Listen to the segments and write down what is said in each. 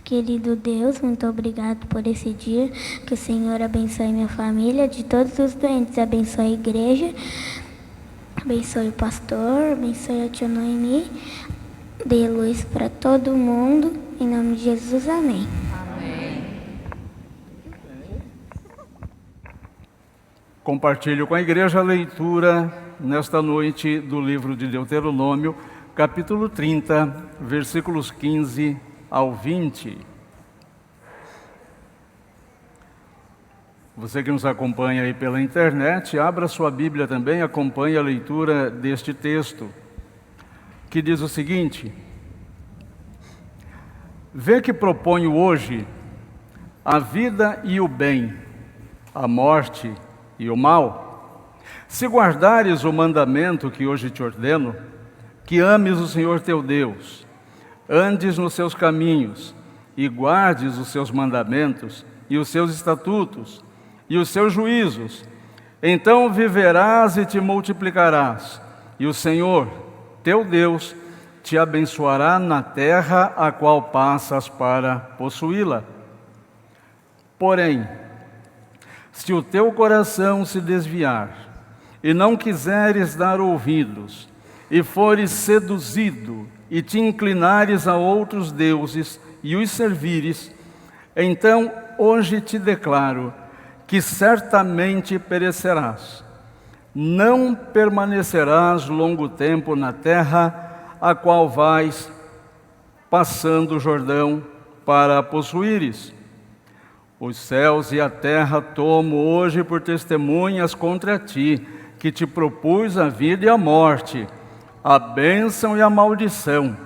Querido Deus, muito obrigado por esse dia. Que o Senhor abençoe minha família, de todos os doentes. Abençoe a igreja, abençoe o pastor, abençoe a tia Noemi. Dê luz para todo mundo. Em nome de Jesus, amém. Compartilho com a igreja a leitura nesta noite do livro de Deuteronômio, capítulo 30, versículos 15 ao 20. Você que nos acompanha aí pela internet, abra sua Bíblia também, acompanhe a leitura deste texto, que diz o seguinte: Vê que proponho hoje a vida e o bem, a morte e o mal. Se guardares o mandamento que hoje te ordeno, que ames o Senhor teu Deus, andes nos seus caminhos e guardes os seus mandamentos e os seus estatutos e os seus juízos, então viverás e te multiplicarás, e o Senhor teu Deus te abençoará na terra a qual passas para possuí-la. Porém, se o teu coração se desviar e não quiseres dar ouvidos, e fores seduzido e te inclinares a outros deuses e os servires, então hoje te declaro que certamente perecerás. Não permanecerás longo tempo na terra a qual vais passando o Jordão para a possuíres. Os céus e a terra tomo hoje por testemunhas contra ti, que te propus a vida e a morte, a bênção e a maldição.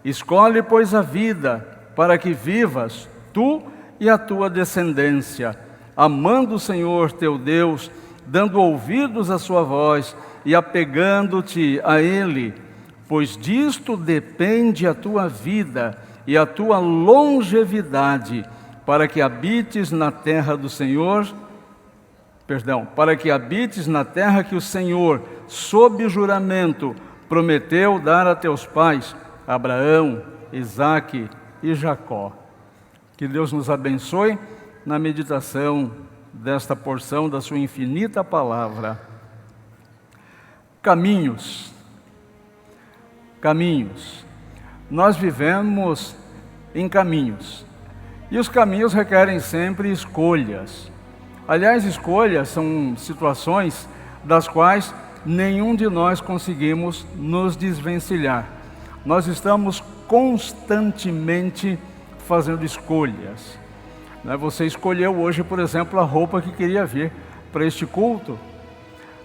Escolhe, pois, a vida, para que vivas, tu e a tua descendência, amando o Senhor teu Deus, dando ouvidos à sua voz e apegando-te a Ele, pois disto depende a tua vida e a tua longevidade, para que habites na terra do Senhor, para que habites na terra que o Senhor, sob juramento, prometeu dar a teus pais, Abraão, Isaque e Jacó. Que Deus nos abençoe na meditação desta porção da sua infinita palavra. Caminhos. Nós vivemos em caminhos. E os caminhos requerem sempre escolhas. Aliás, escolhas são situações das quais nenhum de nós conseguimos nos desvencilhar. Nós estamos constantemente fazendo escolhas. Você escolheu hoje, por exemplo, a roupa que queria vir para este culto.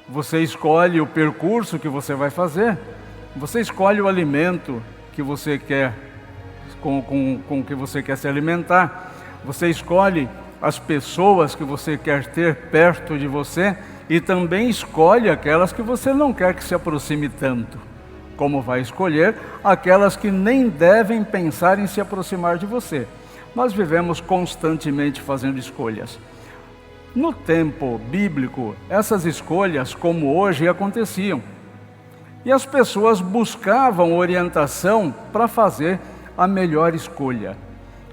Você escolhe o percurso que você vai fazer. Você escolhe o alimento que você quer, com que você quer se alimentar. Você escolhe as pessoas que você quer ter perto de você e também escolhe aquelas que você não quer que se aproxime tanto, como vai escolher aquelas que nem devem pensar em se aproximar de você. Nós vivemos constantemente fazendo escolhas. No tempo bíblico, essas escolhas, como hoje, aconteciam. E as pessoas buscavam orientação para fazer a melhor escolha.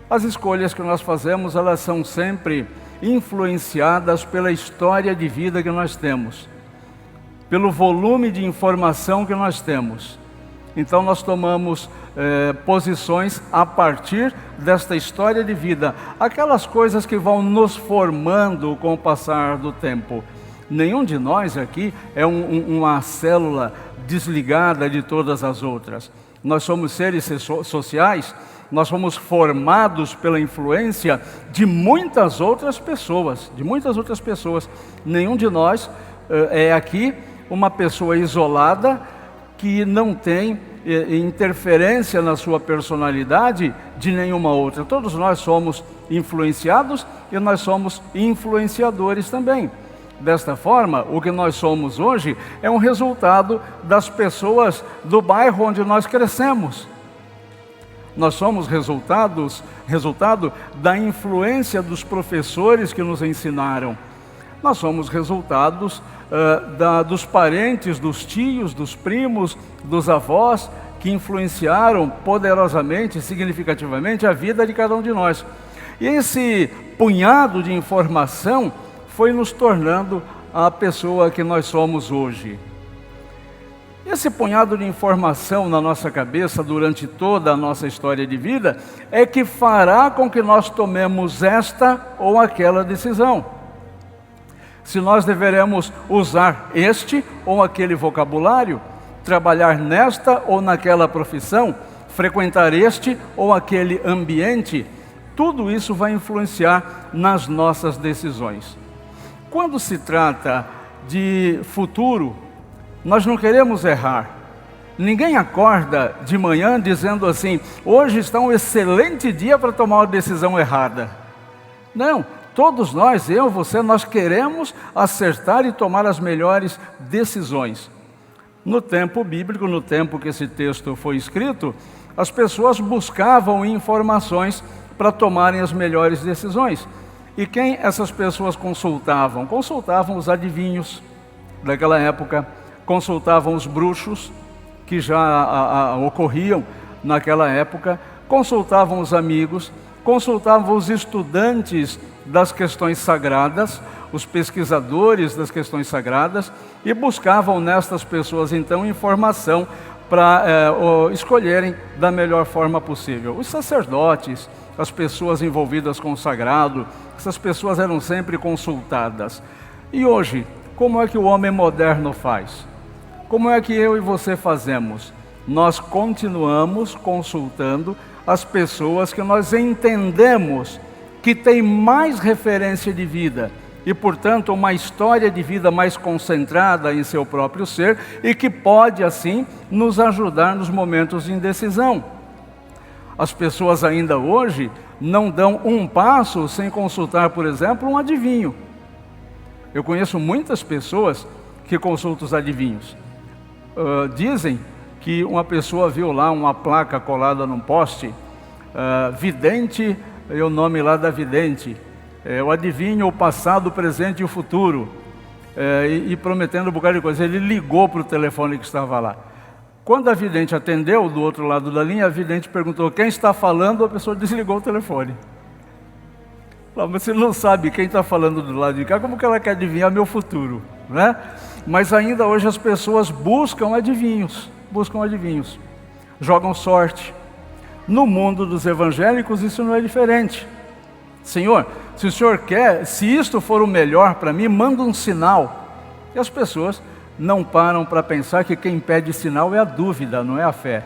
As escolhas que nós fazemos, elas são sempre influenciadas pela história de vida que nós temos, pelo volume de informação que nós temos. Então nós tomamos posições a partir desta história de vida, aquelas coisas que vão nos formando com o passar do tempo. Nenhum de nós aqui é uma célula desligada de todas as outras. Nós somos seres sociais, nós somos formados pela influência de muitas outras pessoas, Nenhum de nós é aqui uma pessoa isolada que não tem interferência na sua personalidade de nenhuma outra. Todos nós somos influenciados e nós somos influenciadores também. Desta forma, o que nós somos hoje é um resultado das pessoas do bairro onde nós crescemos. Nós somos resultado da influência dos professores que nos ensinaram. Nós somos resultados dos parentes, dos tios, dos primos, dos avós que influenciaram poderosamente, significativamente a vida de cada um de nós. E esse punhado de informação foi nos tornando a pessoa que nós somos hoje. Esse punhado de informação na nossa cabeça durante toda a nossa história de vida é que fará com que nós tomemos esta ou aquela decisão. Se nós deveremos usar este ou aquele vocabulário, trabalhar nesta ou naquela profissão, frequentar este ou aquele ambiente, tudo isso vai influenciar nas nossas decisões. Quando se trata de futuro, nós não queremos errar. Ninguém acorda de manhã dizendo assim: hoje está um excelente dia para tomar uma decisão errada. Não, todos nós, eu, você, nós queremos acertar e tomar as melhores decisões. No tempo bíblico, no tempo que esse texto foi escrito, as pessoas buscavam informações para tomarem as melhores decisões. E quem essas pessoas consultavam? Consultavam os adivinhos daquela época, consultavam os bruxos, que já ocorriam naquela época, consultavam os amigos, consultavam os estudantes das questões sagradas, os pesquisadores das questões sagradas, e buscavam nestas pessoas então informação para escolherem da melhor forma possível. Os sacerdotes, as pessoas envolvidas com o sagrado, essas pessoas eram sempre consultadas. E hoje, como é que o homem moderno faz? Como é que eu e você fazemos? Nós continuamos consultando as pessoas que nós entendemos que têm mais referência de vida e, portanto, uma história de vida mais concentrada em seu próprio ser e que pode, assim, nos ajudar nos momentos de indecisão. As pessoas ainda hoje não dão um passo sem consultar, por exemplo, um adivinho. Eu conheço muitas pessoas que consultam os adivinhos. Dizem que uma pessoa viu lá uma placa colada num poste, vidente, é o nome lá da vidente, o adivinho o passado, o presente e o futuro, e prometendo um bocado de coisa. Ele ligou para o telefone que estava lá. Quando a vidente atendeu do outro lado da linha, a vidente perguntou: quem está falando? A pessoa desligou o telefone. Mas você não sabe quem está falando do lado de cá, como que ela quer adivinhar meu futuro, né? Mas ainda hoje as pessoas buscam adivinhos, jogam sorte. No mundo dos evangélicos isso não é diferente. Senhor, se o Senhor quer, se isto for o melhor para mim, manda um sinal. E as pessoas não param para pensar que quem pede sinal é a dúvida, não é a fé.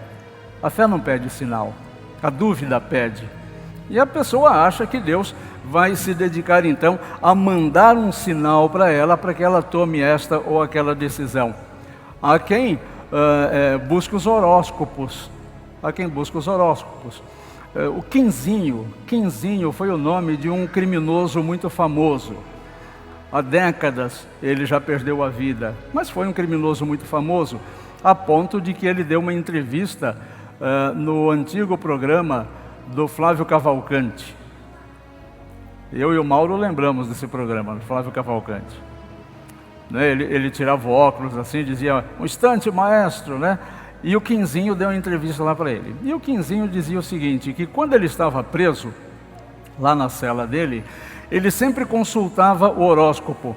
A fé não pede sinal, a dúvida pede. E a pessoa acha que Deus vai se dedicar então a mandar um sinal para ela, para que ela tome esta ou aquela decisão. Há quem busca os horóscopos. O Quinzinho foi o nome de um criminoso muito famoso. Há décadas ele já perdeu a vida, mas foi um criminoso muito famoso, a ponto de que ele deu uma entrevista no antigo programa do Flávio Cavalcante. Eu e o Mauro lembramos desse programa, do Flávio Cavalcante. Né? Ele tirava o óculos assim, dizia: um instante, maestro, né? E o Quinzinho deu uma entrevista lá para ele. E o Quinzinho dizia o seguinte, que quando ele estava preso, lá na cela dele, ele sempre consultava o horóscopo.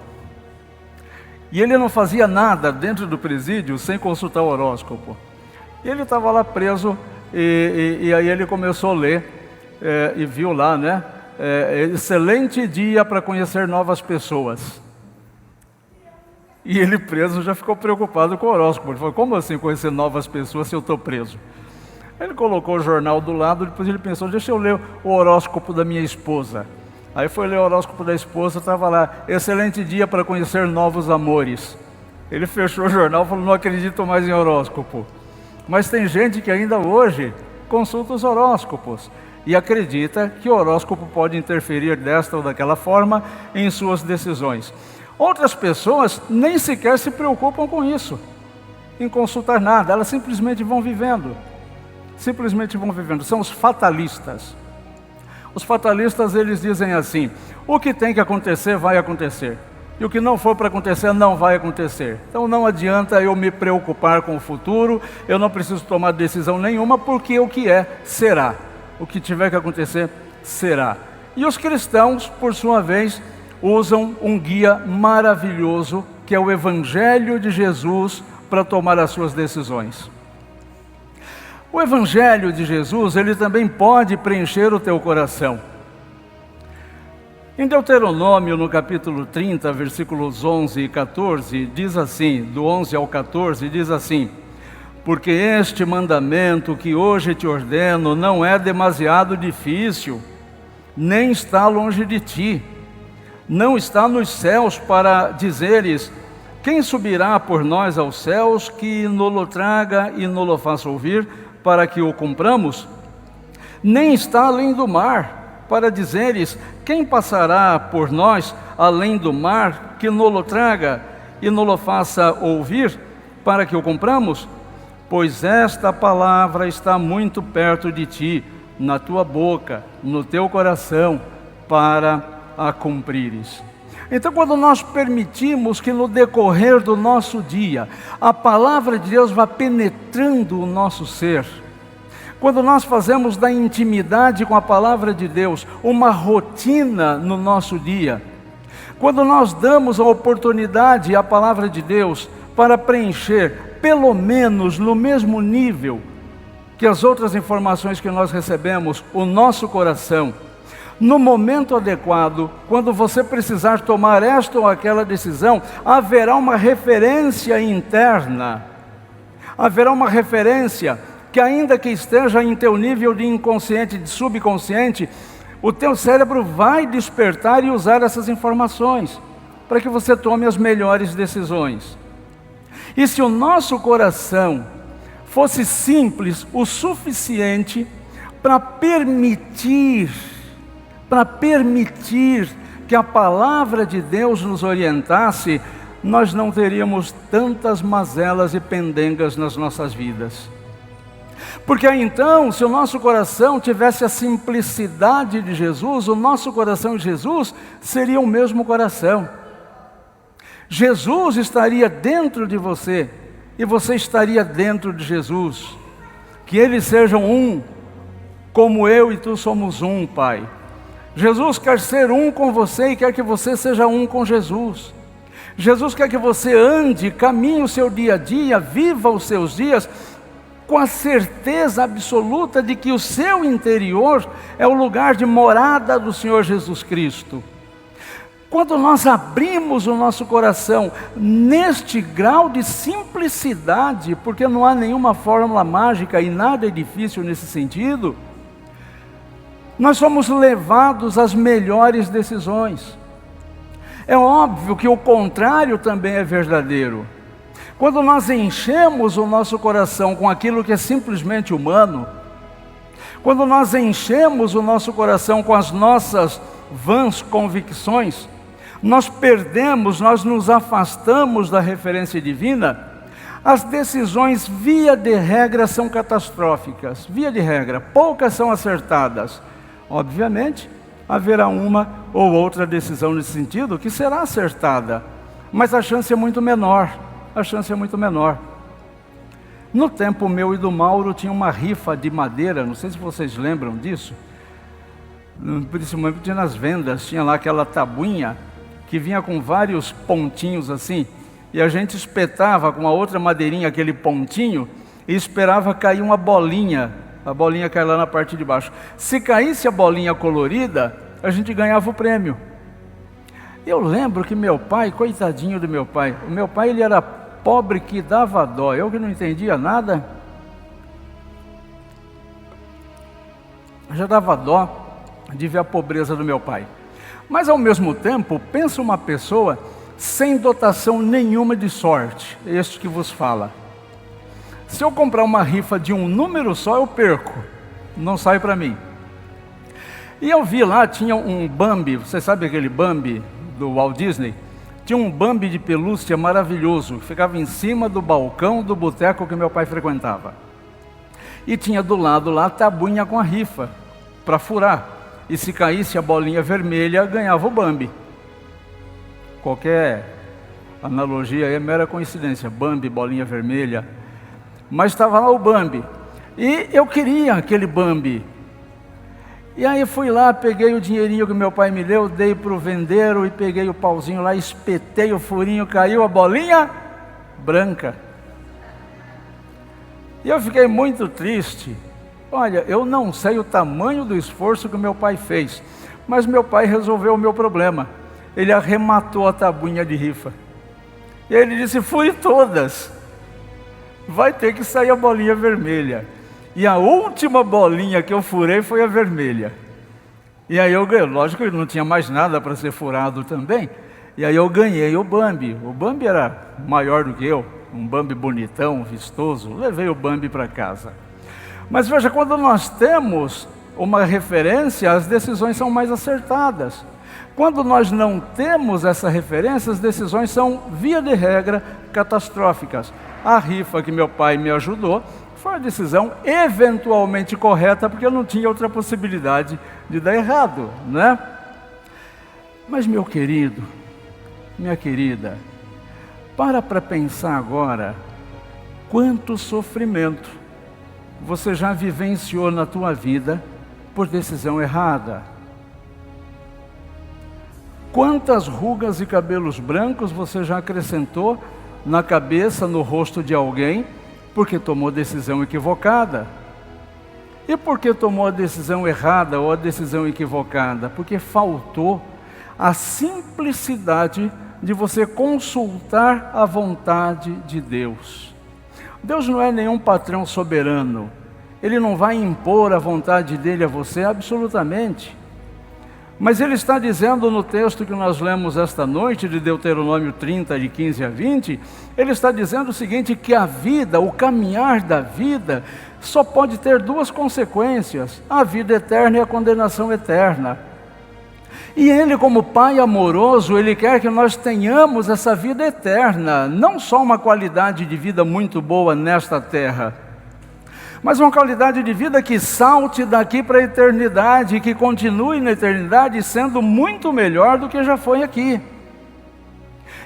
E ele não fazia nada dentro do presídio sem consultar o horóscopo. E ele estava lá preso, e aí ele começou a ler, e viu lá, né? Excelente dia para conhecer novas pessoas. E ele preso já ficou preocupado com o horóscopo. Ele falou: como assim conhecer novas pessoas se eu estou preso? Ele colocou o jornal do lado, depois ele pensou: deixa eu ler o horóscopo da minha esposa. Aí foi ler o horóscopo da esposa, estava lá: excelente dia para conhecer novos amores. Ele fechou o jornal e falou: não acredito mais em horóscopo. Mas tem gente que ainda hoje consulta os horóscopos e acredita que o horóscopo pode interferir desta ou daquela forma em suas decisões. Outras pessoas nem sequer se preocupam com isso, em consultar nada, elas simplesmente vão vivendo. São os fatalistas. Os fatalistas, eles dizem assim: o que tem que acontecer, vai acontecer. E o que não for para acontecer, não vai acontecer. Então não adianta eu me preocupar com o futuro, eu não preciso tomar decisão nenhuma, porque o que é, será. O que tiver que acontecer, será. E os cristãos, por sua vez, usam um guia maravilhoso, que é o Evangelho de Jesus, para tomar as suas decisões. O Evangelho de Jesus, ele também pode preencher o teu coração. Em Deuteronômio, no capítulo 30, versículos 11 e 14, diz assim, do 11 ao 14, diz assim: porque este mandamento que hoje te ordeno não é demasiado difícil, nem está longe de ti, não está nos céus para dizeres, quem subirá por nós aos céus, que nolo traga e nolo faça ouvir, para que o cumpramos? Nem está além do mar, para dizeres, quem passará por nós além do mar, que nolo traga e nolo faça ouvir, para que o cumpramos? Pois esta palavra está muito perto de ti, na tua boca, no teu coração, para a cumprires. Então, quando nós permitimos que no decorrer do nosso dia, a palavra de Deus vá penetrando o nosso ser, quando nós fazemos da intimidade com a palavra de Deus uma rotina no nosso dia, quando nós damos a oportunidade à palavra de Deus para preencher, pelo menos no mesmo nível que as outras informações que nós recebemos, o nosso coração, no momento adequado, quando você precisar tomar esta ou aquela decisão, haverá uma referência interna, haverá uma referência que, ainda que esteja em teu nível de inconsciente, de subconsciente, o teu cérebro vai despertar e usar essas informações para que você tome as melhores decisões. E se o nosso coração fosse simples o suficiente para permitir que a palavra de Deus nos orientasse, nós não teríamos tantas mazelas e pendengas nas nossas vidas. Porque aí então, se o nosso coração tivesse a simplicidade de Jesus, o nosso coração de Jesus seria o mesmo coração. Jesus estaria dentro de você e você estaria dentro de Jesus. Que eles sejam um, como eu e tu somos um, Pai. Jesus quer ser um com você e quer que você seja um com Jesus. Jesus quer que você ande, caminhe o seu dia a dia, viva os seus dias com a certeza absoluta de que o seu interior é o lugar de morada do Senhor Jesus Cristo. Quando nós abrimos o nosso coração neste grau de simplicidade, porque não há nenhuma fórmula mágica e nada é difícil nesse sentido, nós somos levados às melhores decisões. É óbvio que o contrário também é verdadeiro. Quando nós enchemos o nosso coração com aquilo que é simplesmente humano, quando nós enchemos o nosso coração com as nossas vãs convicções, nós nos afastamos da referência divina, as decisões, via de regra, são catastróficas. Via de regra, poucas são acertadas. Obviamente, haverá uma ou outra decisão nesse sentido que será acertada, mas a chance é muito menor. A chance é muito menor. No tempo meu e do Mauro tinha uma rifa de madeira, não sei se vocês lembram disso, principalmente nas vendas, tinha lá aquela tabuinha que vinha com vários pontinhos assim, e a gente espetava com a outra madeirinha aquele pontinho e esperava cair uma bolinha, a bolinha cai lá na parte de baixo. Se caísse a bolinha colorida, a gente ganhava o prêmio. Eu lembro que meu pai, coitadinho do meu pai, o meu pai ele era pobre que dava dó, eu que não entendia nada, já dava dó de ver a pobreza do meu pai. Mas ao mesmo tempo, pensa uma pessoa sem dotação nenhuma de sorte, este que vos fala. Se eu comprar uma rifa de um número só, eu perco, não sai para mim. E eu vi lá, tinha um Bambi, você sabe aquele Bambi do Walt Disney? Tinha um Bambi de pelúcia maravilhoso, que ficava em cima do balcão do boteco que meu pai frequentava. E tinha do lado lá a tabuinha com a rifa, para furar. E se caísse a bolinha vermelha, ganhava o Bambi. qualquer analogia é mera coincidência, Bambi, bolinha vermelha, mas estava lá o Bambi, e eu queria aquele Bambi, e aí fui lá, peguei o dinheirinho que meu pai me deu, dei para o vendeiro, e peguei o pauzinho lá, espetei o furinho, caiu a bolinha branca, e eu fiquei muito triste. Olha, eu não sei o tamanho do esforço que meu pai fez, mas meu pai resolveu o meu problema. Ele arrematou a tabuinha de rifa. E ele disse, fure todas. Vai ter que sair a bolinha vermelha. E a última bolinha que eu furei foi a vermelha. E aí eu ganhei, lógico que não tinha mais nada para ser furado também. E aí eu ganhei o Bambi. O Bambi era maior do que eu, um Bambi bonitão, vistoso. Levei o Bambi para casa. Mas veja, quando nós temos uma referência, as decisões são mais acertadas. Quando nós não temos essa referência, as decisões são, via de regra, catastróficas. A rifa que meu pai me ajudou foi a decisão eventualmente correta, porque eu não tinha outra possibilidade de dar errado, né? Mas meu querido, minha querida, para pensar agora, quanto sofrimento você já vivenciou na tua vida por decisão errada? Quantas rugas e cabelos brancos você já acrescentou na cabeça, no rosto de alguém, porque tomou decisão equivocada? E por que tomou a decisão errada ou a decisão equivocada? Porque faltou a simplicidade de você consultar a vontade de Deus. Deus não é nenhum patrão soberano. Ele não vai impor a vontade dele a você absolutamente. Mas ele está dizendo no texto que nós lemos esta noite, de Deuteronômio 30, de 15 a 20, ele está dizendo o seguinte, que a vida, o caminhar da vida, só pode ter duas consequências, a vida eterna e a condenação eterna. E ele, como Pai amoroso, ele quer que nós tenhamos essa vida eterna, não só uma qualidade de vida muito boa nesta terra, mas uma qualidade de vida que salte daqui para a eternidade, que continue na eternidade sendo muito melhor do que já foi aqui.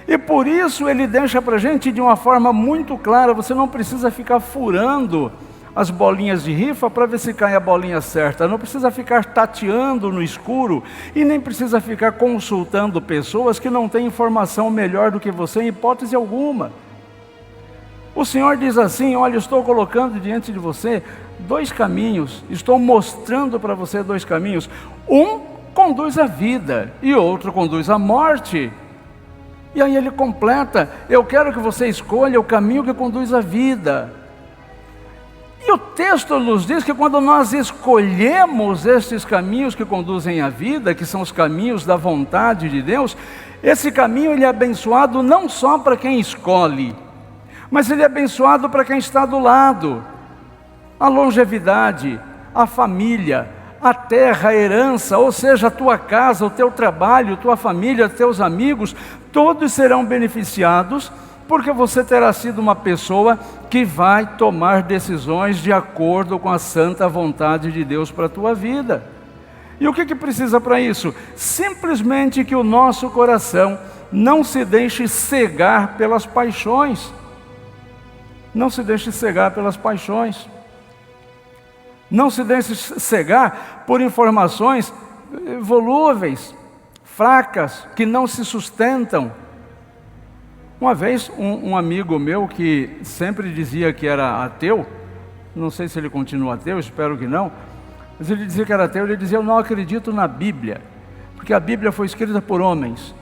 E por isso ele deixa para a gente de uma forma muito clara, você não precisa ficar furando as bolinhas de rifa para ver se cai a bolinha certa, não precisa ficar tateando no escuro e nem precisa ficar consultando pessoas que não têm informação melhor do que você em hipótese alguma. O Senhor diz assim, olha, estou colocando diante de você dois caminhos, estou mostrando para você dois caminhos, um conduz à vida e outro conduz à morte. E aí ele completa, eu quero que você escolha o caminho que conduz à vida. E o texto nos diz que quando nós escolhemos esses caminhos que conduzem à vida, que são os caminhos da vontade de Deus, esse caminho ele é abençoado não só para quem escolhe, mas ele é abençoado para quem está do lado. A longevidade, a família, a terra, a herança, ou seja, a tua casa, o teu trabalho, tua família, teus amigos, todos serão beneficiados, porque você terá sido uma pessoa que vai tomar decisões de acordo com a santa vontade de Deus para a tua vida. E o que precisa para isso? Simplesmente que o nosso coração não se deixe cegar pelas paixões. Não se deixe cegar pelas paixões. Não se deixe cegar por informações volúveis, fracas, que não se sustentam. Uma vez, um amigo meu que sempre dizia que era ateu, não sei se ele continua ateu, espero que não, mas ele dizia que era ateu, ele dizia, eu não acredito na Bíblia, porque a Bíblia foi escrita por homens,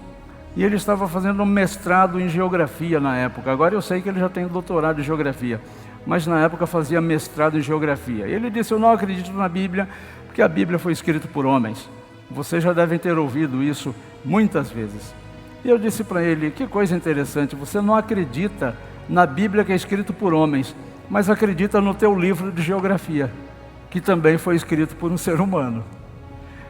e ele estava fazendo um mestrado em geografia na época, agora eu sei que ele já tem doutorado em geografia, mas na época fazia mestrado em geografia. Ele disse, eu não acredito na Bíblia, porque a Bíblia foi escrita por homens. Vocês já devem ter ouvido isso muitas vezes. E eu disse para ele, que coisa interessante, você não acredita na Bíblia que é escrito por homens, mas acredita no teu livro de geografia, que também foi escrito por um ser humano.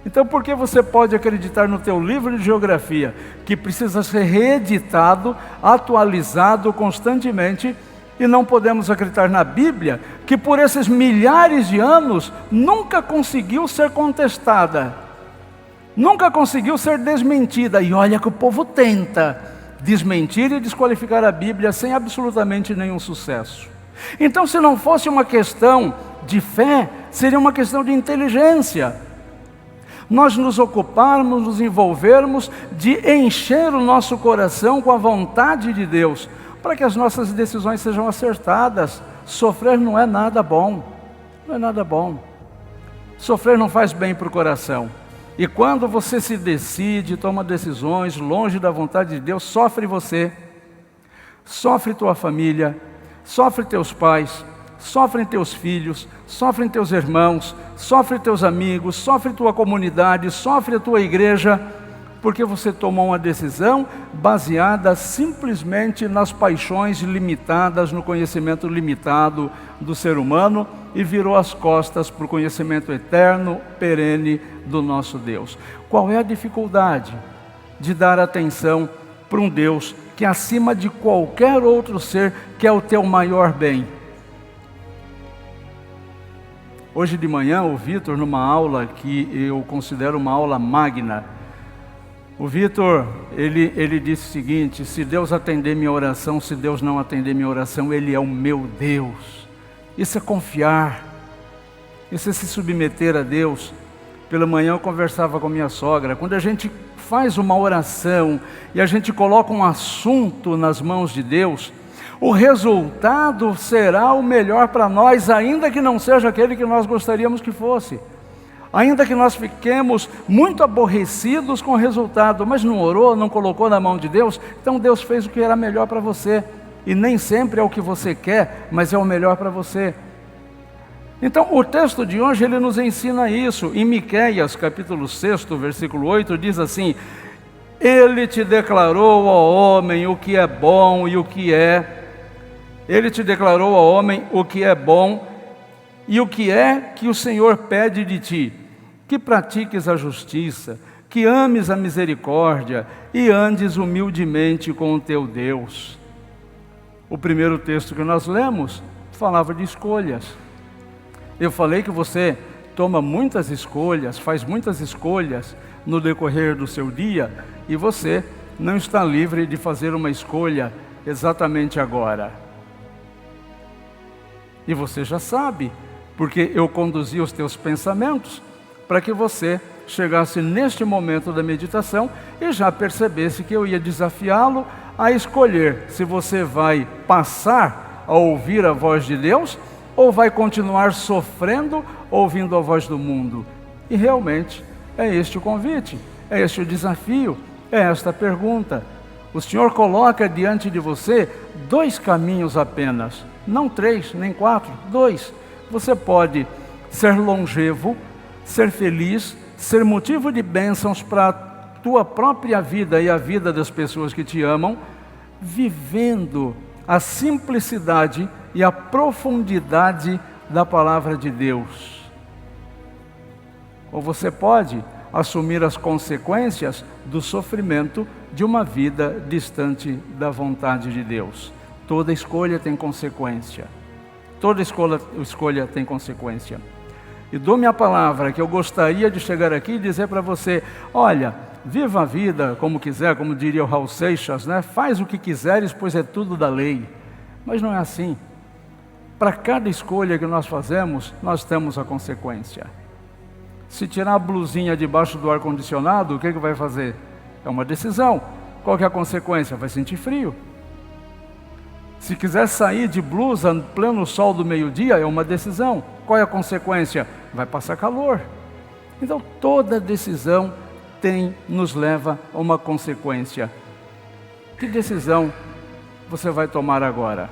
Então por que você pode acreditar no teu livro de geografia, que precisa ser reeditado, atualizado constantemente, e não podemos acreditar na Bíblia, que por esses milhares de anos nunca conseguiu ser contestada? Nunca conseguiu ser desmentida. E olha que o povo tenta desmentir e desqualificar a Bíblia sem absolutamente nenhum sucesso. Então, se não fosse uma questão de fé, seria uma questão de inteligência. Nós nos ocuparmos, nos envolvermos de encher o nosso coração com a vontade de Deus, para que as nossas decisões sejam acertadas. Sofrer não é nada bom, não é nada bom. Sofrer não faz bem para o coração. E quando você se decide, toma decisões longe da vontade de Deus, sofre você, sofre tua família, sofre teus pais, sofrem teus filhos, sofrem teus irmãos, sofrem teus amigos, sofre tua comunidade, sofre a tua igreja, porque você tomou uma decisão baseada simplesmente nas paixões limitadas, no conhecimento limitado do ser humano, e virou as costas para o conhecimento eterno, perene do nosso Deus. Qual é a dificuldade de dar atenção para um Deus que acima de qualquer outro ser quer o teu maior bem? Hoje de manhã o Vitor, numa aula que eu considero uma aula magna, o Vitor, ele disse o seguinte: se Deus atender minha oração, se Deus não atender minha oração, Ele é o meu Deus. Isso é confiar, isso é se submeter a Deus. Pela manhã eu conversava com minha sogra, quando a gente faz uma oração e a gente coloca um assunto nas mãos de Deus, o resultado será o melhor para nós, ainda que não seja aquele que nós gostaríamos que fosse. Ainda que nós fiquemos muito aborrecidos com o resultado, mas não orou, não colocou na mão de Deus, então Deus fez o que era melhor para você. E nem sempre é o que você quer, mas é o melhor para você. Então o texto de hoje ele nos ensina isso. Em Miqueias capítulo 6, versículo 8, diz assim: Ele te declarou, ó homem, o que é bom e o que é. Ele te declarou, ó homem, o que é bom e o que é que o Senhor pede de ti: que pratiques a justiça, que ames a misericórdia e andes humildemente com o teu Deus. O primeiro texto que nós lemos falava de escolhas. Eu falei que você toma muitas escolhas, faz muitas escolhas no decorrer do seu dia, e você não está livre de fazer uma escolha exatamente agora. E você já sabe, porque eu conduzi os teus pensamentos para que você chegasse neste momento da meditação e já percebesse que eu ia desafiá-lo a escolher se você vai passar a ouvir a voz de Deus ou vai continuar sofrendo ouvindo a voz do mundo. E realmente é este o convite, é este o desafio, é esta a pergunta. O Senhor coloca diante de você 2 caminhos apenas, não 3, nem 4, 2. Você pode ser longevo, ser feliz, ser motivo de bênçãos para a tua própria vida e a vida das pessoas que te amam, vivendo a simplicidade e a profundidade da palavra de Deus. Ou você pode assumir as consequências do sofrimento de uma vida distante da vontade de Deus. Toda escolha tem consequência. Toda escolha tem consequência. E dou-me a palavra que eu gostaria de chegar aqui e dizer para você: olha, viva a vida como quiser, como diria o Raul Seixas, né? Faz o que quiseres, pois é tudo da lei. Mas não é assim. Para cada escolha que nós fazemos, nós temos a consequência. Se tirar a blusinha debaixo do ar-condicionado, o que vai fazer? É uma decisão. Qual que é a consequência? Vai sentir frio. Se quiser sair de blusa no pleno sol do meio-dia, é uma decisão. Qual é a consequência? Vai passar calor. Então toda decisão nos leva a uma consequência. Que decisão você vai tomar agora?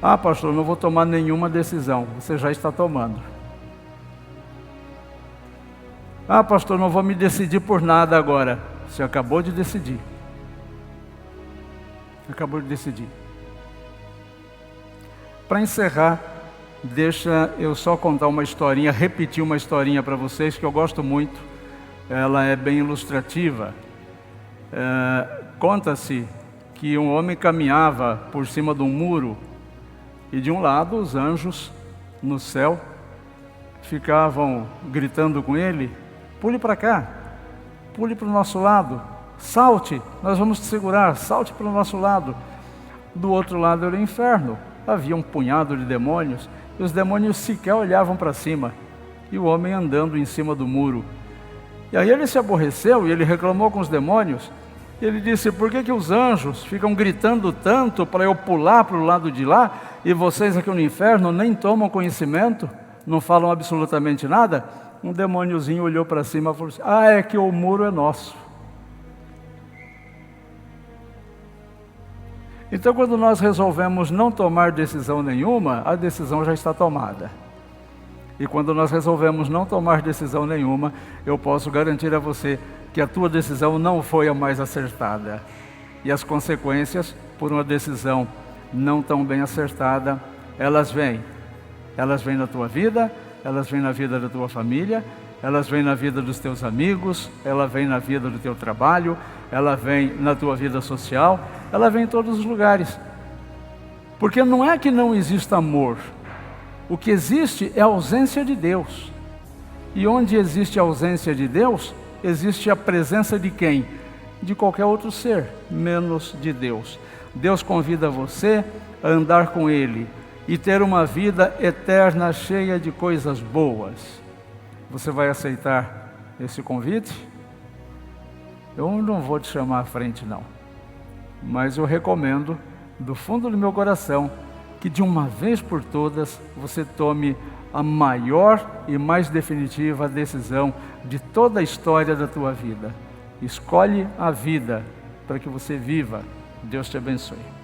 Ah, pastor, não vou tomar nenhuma decisão. Você já está tomando. Ah, pastor, não vou me decidir por nada agora. Você acabou de decidir. Acabou de decidir. Para encerrar, deixa eu só contar uma historinha, repetir uma historinha para vocês que eu gosto muito. Ela é bem ilustrativa. Conta-se que um homem caminhava por cima de um muro e de um lado os anjos no céu ficavam gritando com ele pule para cá, pule para o nosso lado, salte, nós vamos te segurar, salte para o nosso lado. Do outro lado era o inferno, havia um punhado de demônios, e os demônios sequer olhavam para cima, e o homem andando em cima do muro. E aí ele se aborreceu e ele reclamou com os demônios, e ele disse: por que os anjos ficam gritando tanto para eu pular para o lado de lá, e vocês aqui no inferno nem tomam conhecimento, não falam absolutamente nada? Um demôniozinho olhou para cima e falou assim: ah, é que o muro é nosso. Então, quando nós resolvemos não tomar decisão nenhuma, a decisão já está tomada. E quando nós resolvemos não tomar decisão nenhuma, eu posso garantir a você que a tua decisão não foi a mais acertada. E as consequências, por uma decisão não tão bem acertada, elas vêm. Elas vêm na tua vida, elas vêm na vida da tua família, elas vêm na vida dos teus amigos, ela vem na vida do teu trabalho, ela vem na tua vida social, ela vem em todos os lugares. Porque não é que não exista amor, o que existe é a ausência de Deus. E onde existe a ausência de Deus, existe a presença de quem? De qualquer outro ser, menos de Deus. Deus convida você a andar com Ele e ter uma vida eterna cheia de coisas boas. Você vai aceitar esse convite? Eu não vou te chamar à frente não, mas eu recomendo do fundo do meu coração que de uma vez por todas você tome a maior e mais definitiva decisão de toda a história da tua vida. Escolhe a vida para que você viva. Deus te abençoe.